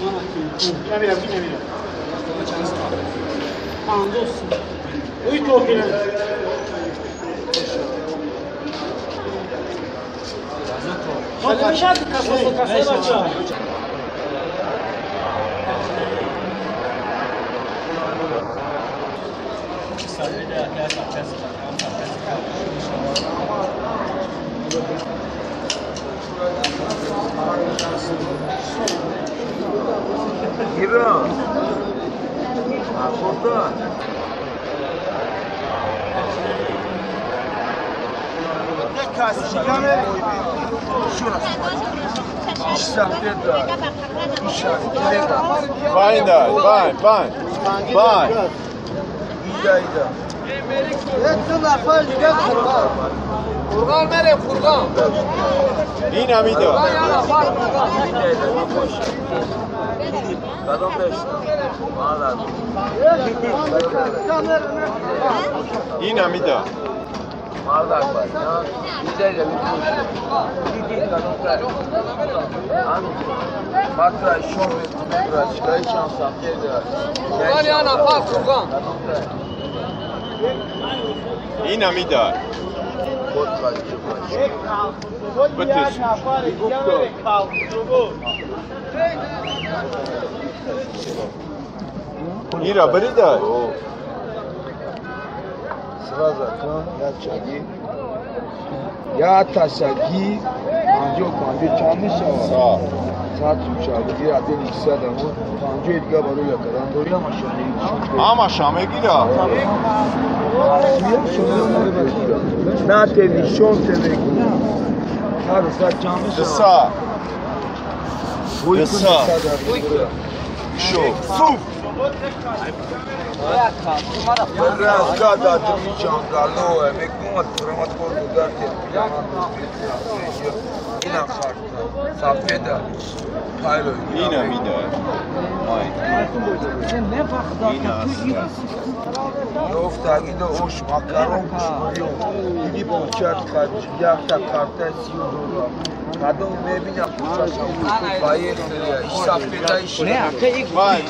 نمیرم پاندوس اوی توفیله خالی میشد کسای بچه ها İran. Buradan. Ne kasi kamera? Şurası. İşsafiyet var. İşsafiyet var. Fine da, fine. İdayda. Yetti nafar gel kurban. Kurban mere kurban. این هم میده این هم میده این هم میده بتش این را برید Sırada kan ya çagi ya tasagi anjo kanjo çamış Sağ saat uçağı diye adın ikisi adamı kanjo edga baro yakaran doğruya maşallah ama şame gida na televizyon televizyon hadi saat çamış Sağ Sağ Şu Suf Razga da tumi çangalı o emek mu atırmat kordu dert İnan kartı safyeda Haylo این هم میده Yoftagi de oş makaron kuşmuyor Gidip uçak yakta karta siyo doğru Kadın mebina kuşaşam Bayır iş safyeda iş Vay